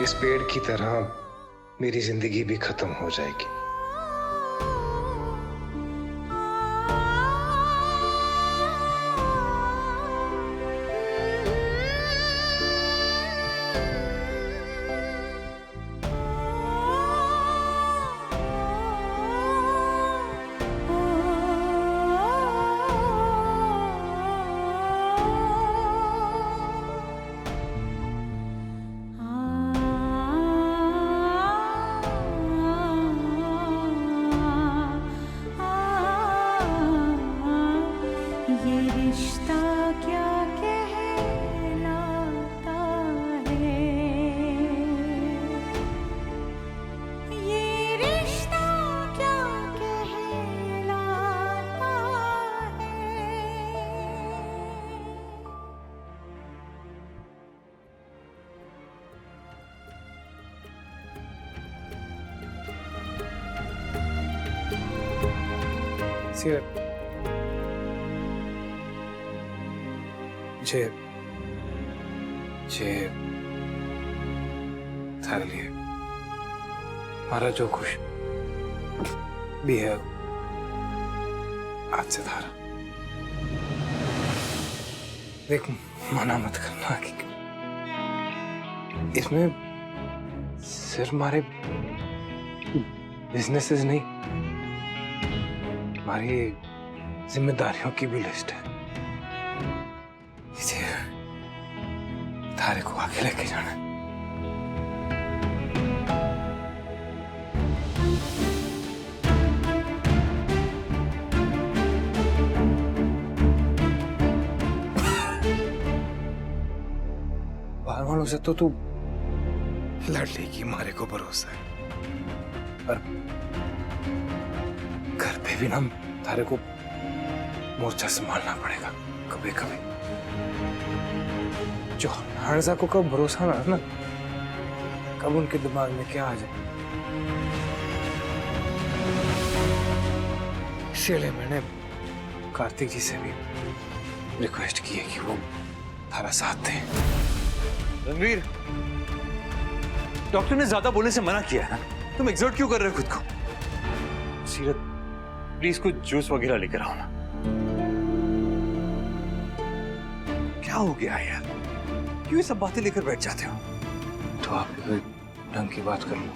इस पेड़ की तरह मेरी जिंदगी भी खत्म हो जाएगी। सीरत, जे थारे लिए हमारा जो कुछ भी है आज से थारा। देख, मना मत करना कि इसमें सिर्फ हमारे बिजनेसेस नहीं, हमारी जिम्मेदारियों की भी लिस्ट है। इसे थारे को आगे लेके जाना है। बाहर वालों से तो तू लड़ लेगी, हमारे को भरोसा है, पर घर पे भी ना थारे को मोर्चा संभालना पड़ेगा कभी कभी। जो हर्जा को कब भरोसा ना कब उनके दिमाग में क्या आ जाए। इसलिए मैंने कार्तिक जी से भी रिक्वेस्ट की है कि वो थारा साथ दें। रणवीर, डॉक्टर ने ज्यादा बोलने से मना किया है ना, तुम एक्सर्ट क्यों कर रहे हो खुद को? सीरत, प्लीज कुछ जूस वगैरह लेकर आओ ना। क्या हो गया यार, क्यों ये सब बातें लेकर बैठ जाते हो? तो आप भी कोई ढंग की बात कर लो,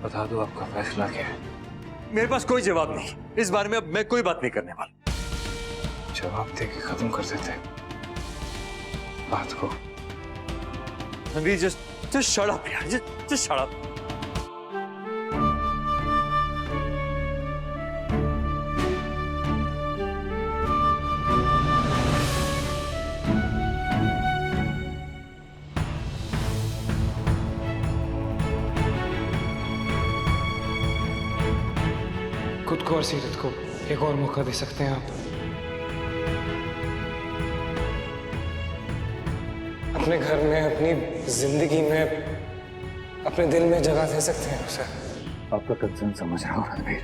बता दो आपका फैसला क्या है। मेरे पास कोई जवाब नहीं, इस बारे में अब मैं कोई बात नहीं करने वाला। जवाब देके खत्म कर देते बात को। रणवीर, just shut up यार, just shut up। खुद को और सीरत को एक और मौका दे सकते हैं आप। अपने घर में, अपनी जिंदगी में, अपने दिल में जगह दे सकते हैं उसे। आपका कंसर्न समझ रहा हूँ रणवीर,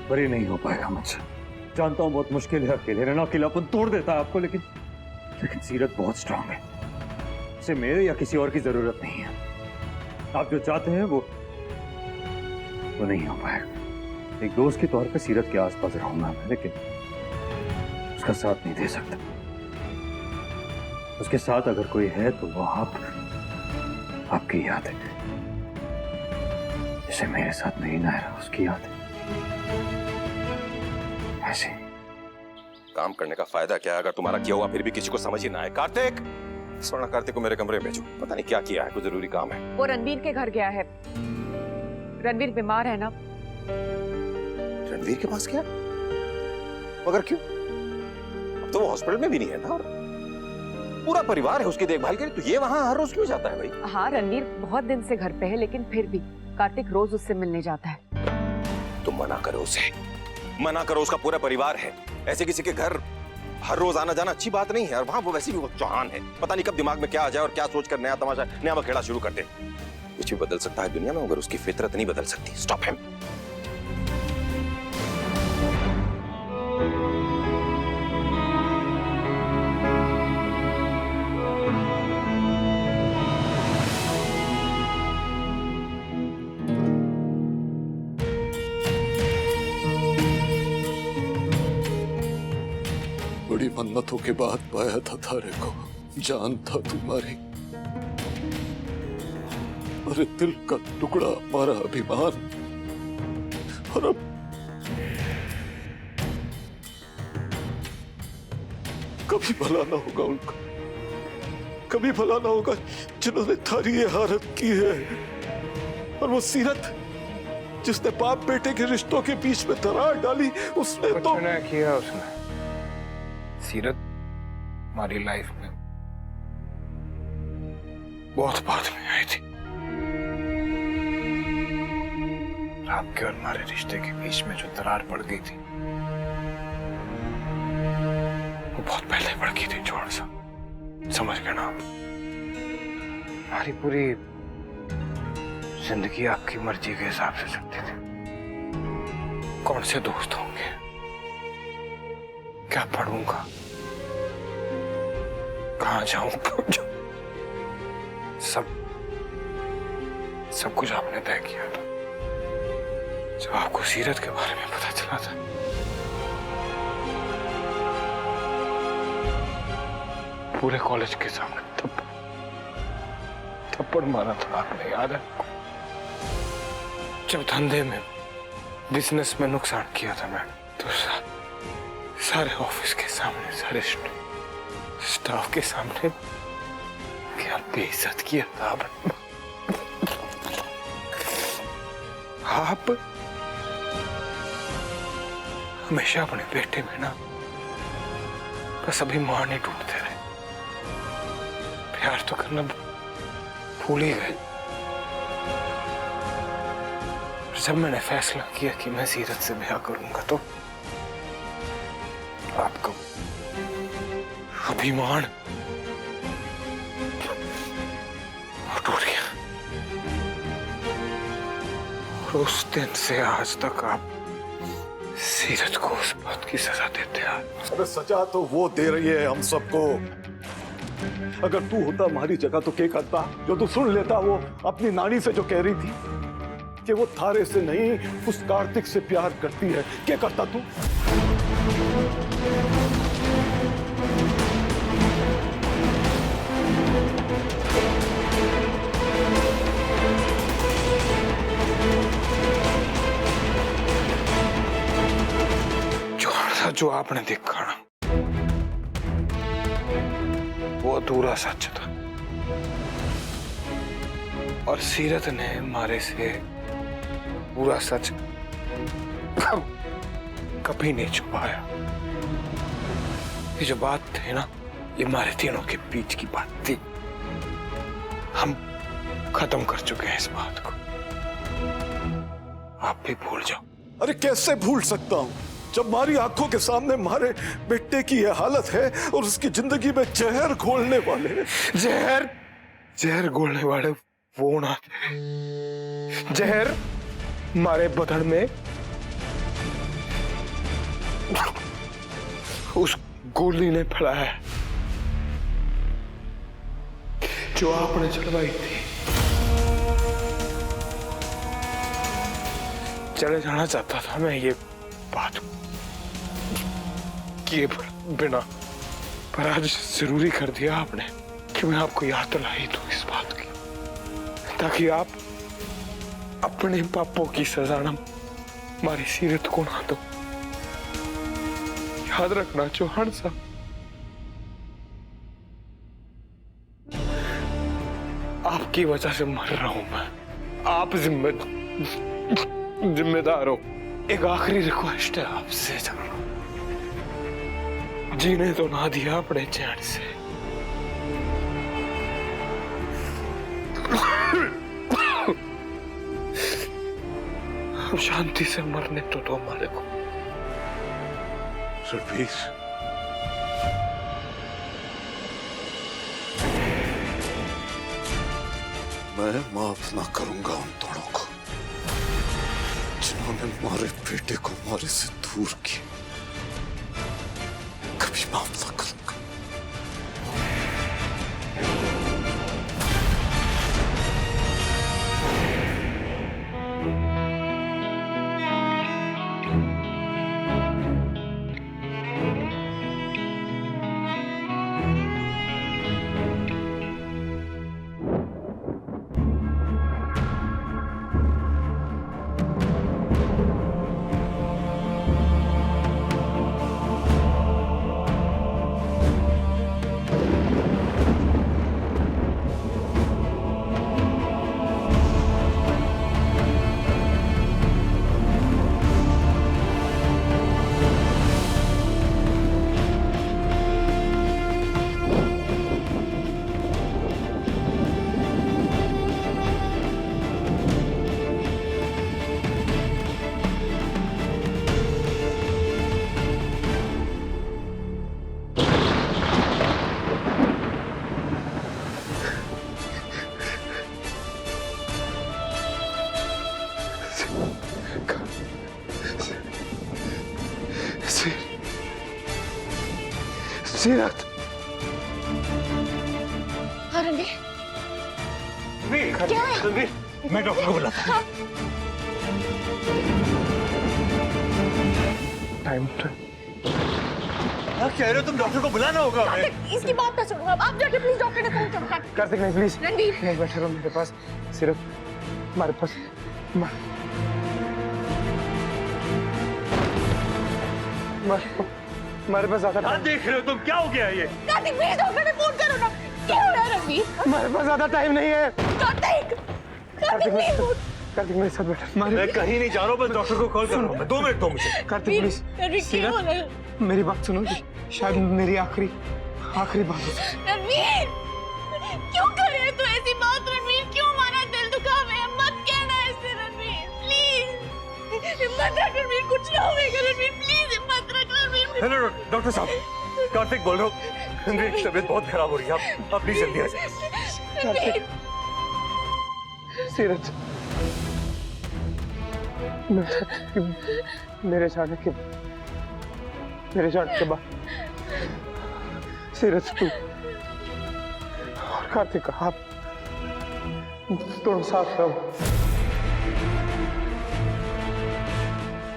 पर ये नहीं हो पाएगा मुझसे। जानता हूँ बहुत मुश्किल है, अकेले रहना, अकेलापन तोड़ देता है आपको, लेकिन सीरत बहुत स्ट्रांग है, उसे मेरे या किसी और की जरूरत नहीं है। आप जो चाहते हैं वो नहीं हो पाएगा। एक दोस्त के तौर पे सीरत के आसपास रहूंगा मैं, लेकिन उसका साथ नहीं दे सकता। उसके साथ अगर कोई है तो वो आपकी याद है, जैसे मेरे साथ मेरी नायरा, उसकी याद है। ऐसे काम करने का फायदा क्या है अगर तुम्हारा किया हुआ फिर भी किसी को समझ ही ना आए? कार्तिक, स्वर्ण कार्तिक को मेरे कमरे में भेजो, पता नहीं क्या किया है, कुछ जरूरी काम है। वो रणवीर के घर गया है। रणवीर बीमार है ना। रणवीर के पास क्या? मगर क्यों? अब तो वो हॉस्पिटल में भी नहीं है ना, और पूरा परिवार है उसकी देखभाल के लिए, तो ये वहां हर रोज क्यों जाता है भाई? हाँ, रणवीर बहुत दिन से घर पे है, लेकिन फिर भी कार्तिक रोज उससे मिलने जाता है। तुम मना करो उसे, मना करो, उसका पूरा परिवार है। ऐसे किसी के घर हर रोज आना जाना अच्छी बात नहीं है, और वहां वो वैसे भी वो चौहान है, पता नहीं कब दिमाग में क्या आ जाए और क्या सोच कर नया तमाशा, नया बखेड़ा शुरू कर दे। कुछ भी बदल सकता है दुनिया में, मगर उसकी फितरत नहीं बदल सकती। Stop him. मन्नतों के बाद पाया था तारे को, जान था तुम्हारी। अरे दिल का टुकड़ा, हमारा अभिमान, और अब कभी भला ना होगा उनका, कभी भला ना होगा जिन्होंने थारी ये हालत की है। और वो सीरत जिसने बाप बेटे के रिश्तों के बीच में दरार डाली, उसने तो कुछ ना किया उसने। सीरत हमारी लाइफ में बहुत बाद में आई थी। आपके और हमारे रिश्ते के बीच में जो दरार पड़ गई थी वो बहुत पहले पड़ गई थी। जोड़ सा समझ गए ना आप? हमारी पूरी जिंदगी आपकी मर्जी के हिसाब से चलती थी। कौन से दोस्त होंगे, क्या पढ़ूंगा, कहां जाऊं, सब कुछ आपने तय किया था। जब आपको सीरत के बारे में पता चला था, पूरे कॉलेज के सामने थप्पड़ मारा था आपने, याद है? जब धंधे में, बिजनेस में नुकसान किया था मैंने, तो सारे ऑफिस के सामने, सारे स्टाफ के सामने क्या बेइज्जत किया था आपने। आप हमेशा अपने बेटे में ना बस अभिमान ही ढूंढते रहे, प्यार तो करना भूल ही गए। जब मैंने फैसला किया कि मैं सीरत से ब्याह करूंगा तो आपका अभिमान टूट गया। और उस दिन से आज तक आप सीरत को उस बात की सजा देते हैं। अरे सजा तो वो दे रही है हम सबको। अगर तू होता हमारी जगह तो क्या करता? जो तू सुन लेता वो अपनी नानी से जो कह रही थी कि वो थारे से नहीं उस कार्तिक से प्यार करती है, क्या करता तू? जो आपने देखा ना, वो अधूरा सच था। और सीरत ने हमारे से पूरा सच कभी नहीं छुपाया। ये जो बात थी ना, ये हमारे तीनों के बीच की बात थी। हम खत्म कर चुके हैं इस बात को। आप भी भूल जाओ। अरे कैसे भूल सकता हूं जब हमारी आंखों के सामने हमारे बेटे की यह हालत है और उसकी जिंदगी में जहर घोलने वाले। जहर घोलने वाले वो ना थे। जहर हमारे बदन में उस गोली ने फैलाया जो आपने चलवाई थी। चले जाना चाहता था मैं ये बात किए बिना, पर आज जरूरी कर दिया आपने कि मैं आपको याद दिलाई दूं इस बात की, ताकि आप अपने पापों की सजा ना हमारी सीरत को ना दो। याद रखना चौहान साहब, आपकी वजह से मर रहा हूं मैं। आप जिम्मेदार हो। एक आखिरी रिक्वेस्ट है आपसे, जीने तो ना दिया अपने चैन से। हम शांति से मरने तो दो हमारे को। रणवीर, मैं माफ ना करूंगा उन दोनों को जिन्होंने हमारे बेटे को हमारे से दूर किया। कभी माफ ना करूंगा। रणवीर रणवीर, क्या है? रणवीर, मैं डॉक्टर को बुलाता हूँ। टाइम क्या कह रहे हो तुम? डॉक्टर को बुलाना होगा हमें। कार्तिक, इसकी बात ना सुनो, आप जाके प्लीज डॉक्टर ने फोन करो। कार्तिक, कार्तिक नहीं, प्लीज रणवीर नहीं, बैठे रहो मेरे पास। सिर्फ हमारे पास हमारे पास ज्यादा क्या देख रहे हो तुम? क्या हो गया ये? कार्तिक प्लीज डॉक्टर ने फोन करो ना। क्या हो रहा है रणवीर? हमारे पास ज्यादा टाइम नहीं है। Kartik Kartik please phone. कार्तिक मेरे साथ बैठा। मैं कहीं नहीं जा रहा हूँ, बस डॉक्टर को कॉल कर रहा हूँ मैं। 2 मिनट दो मुझे। कार्तिक प्लीज, रणवीर क्या हो रहा है? मेरी बात सुनो। शायद मेरी आखिरी बात हो सकती है। रणवीर क्यों कर रहे हो तू ऐसी बात? रणवीर क्यों? हमारा दिल दुखा है, मत कहना ऐसे रणवीर, प्लीज हिम्मत रख रणवीर, कुछ ना होगा रणवीर, प्लीज हिम्मत रख रणवीर। हेलो डॉक्टर साहब, कार्तिक बोल रहा हूँ। रणवीर की तबीयत बहुत खराब हो रही है, आप प्लीज जल्दी आ जाइए। रणवीर सीरज, मेरे जाने के बाद सीरज, तू और कार्तिक आप दोनों साथ रहो।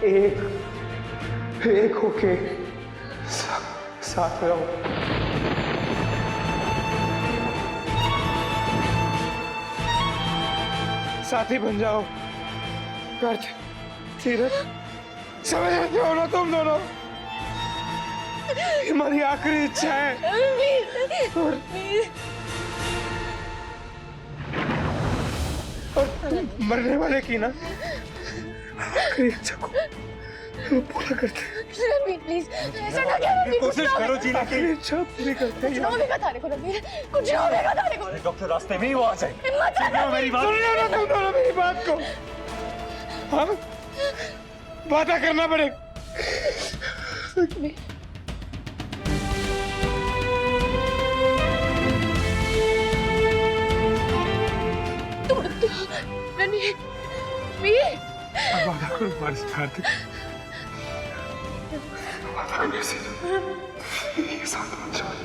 एक होके साथ रहो। साथी बन जाओ। कार्तिक, सीरज, समझ रहे हो ना तुम दोनों? हमारी आखिरी इच्छा है। और मरने वाले की ना आखिरी इच्छा को वो पूरा करते हैं। रणवीर प्लीज ऐसा ना कर रणवीर, कोशिश करो जीने की। आखिरी इच्छा पूरी करते हैं। कुछ ना होगा तारे को रणवीर, कुछ ना होगा तारे को। डॉक्टर रास्ते में ही वो आ जाए। हिम्मत रख रणवीर। मेरी बात सुन लो ना तुम दोनों मेरी बात को। हम वादा करना पड़ेगा। रणवीर वीर वादा करो हमारे साथ कार्तिक। वादा करो सीरज, ये साथ मत जाओ।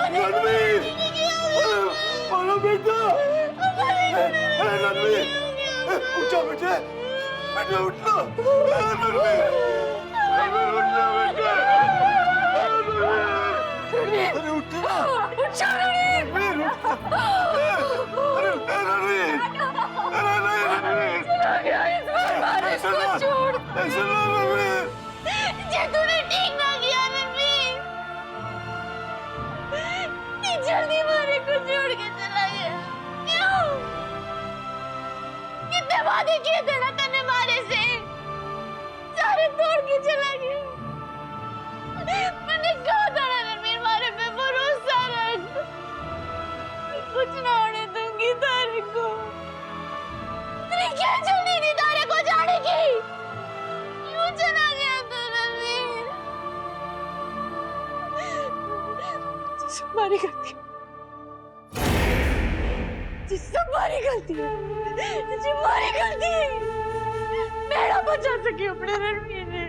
रणवीर, मानो बेटा। रणवीर, उठो बेटे, बेटे उठो। रणवीर, रणवीर उठो बेटे। अरे उठो ना। रणवीर उठो। अरे रणवीर, अरे रणवीर, ऐसे ना, ऐसे ना रणवीर। जे तूने ठीक ना किया रणवीर, जल्दी मारे को छोड़ के चला गया। क्यों? कितने वादे किए थे ना तने मारे से, सारे तोड़ के चला गया। मैंने कहा था ना रणवीर, मारे पे भरोसा रख, कुछ ना होने दूंगी तारे को। तेरी क्या जल्दी थी तारे को जाने की? क्यों चला गया हमारी गलती हमारी गलती है हमारी गलती है मेरा बचा सके अपने रणवीर ने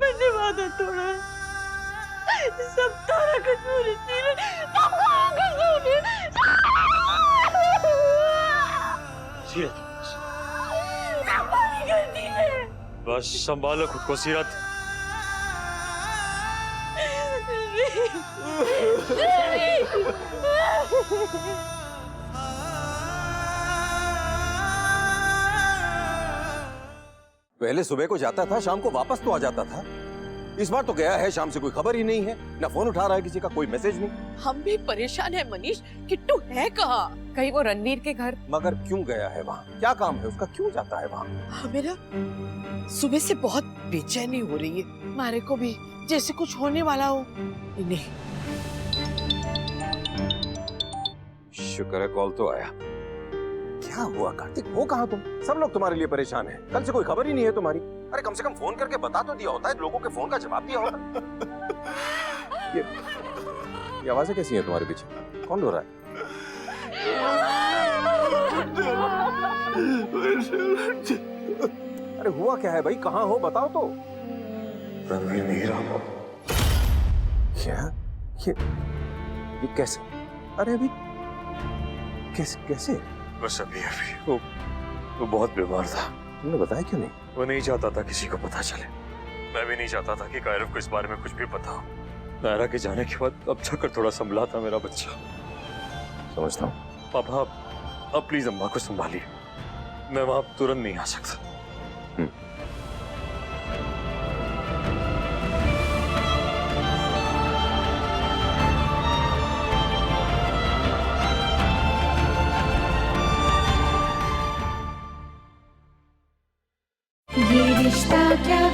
मैंने वादा तोड़ा सब तारा कसूर हमारी गलती है। बस संभालो खुद को सीरत। पहले सुबह को जाता था, शाम को वापस तो आ जाता था। इस बार तो गया है, शाम से कोई खबर ही नहीं है, ना फोन उठा रहा है किसी का, कोई मैसेज नहीं। हम भी परेशान है मनीष, किट्टू है कहाँ? कहीं वो रणवीर के घर। मगर क्यों गया है वहाँ? क्या काम है उसका? क्यों जाता है वहाँ? हमें ना सुबह से बहुत बेचैनी हो रही है, हमारे को भी जैसे कुछ होने वाला हो। नहीं, शुक्र है कॉल तो आया। क्या हुआ कार्तिक, हो कहाँ तुम? सब लोग तुम्हारे लिए परेशान हैं। कल से कोई खबर ही नहीं है तुम्हारी। अरे कम से कम फोन करके बता तो दिया होता है, लोगों के फोन का जवाब दिया होता। ये आवाजें कैसी हैं तुम्हारे पीछे? कौन रो रहा है? अरे हुआ क्या है भाई, कहाँ हो बताओ तो। रणवीर नहीं रहा। क्या? ये कैसे? अरे अभी कैसे? बस अभी वो बहुत बीमार था। तुमने बताया क्यों नहीं? वो नहीं चाहता था किसी को पता चले। मैं भी नहीं चाहता था कि कायरव को इस बारे में कुछ भी पता हो। नायरा के जाने के बाद अब जाकर थोड़ा संभला था मेरा बच्चा। समझता हूँ। पापा अब प्लीज अम्मा को संभालिए, मैं वहां तुरंत नहीं आ सकता। ये रिश्ता क्या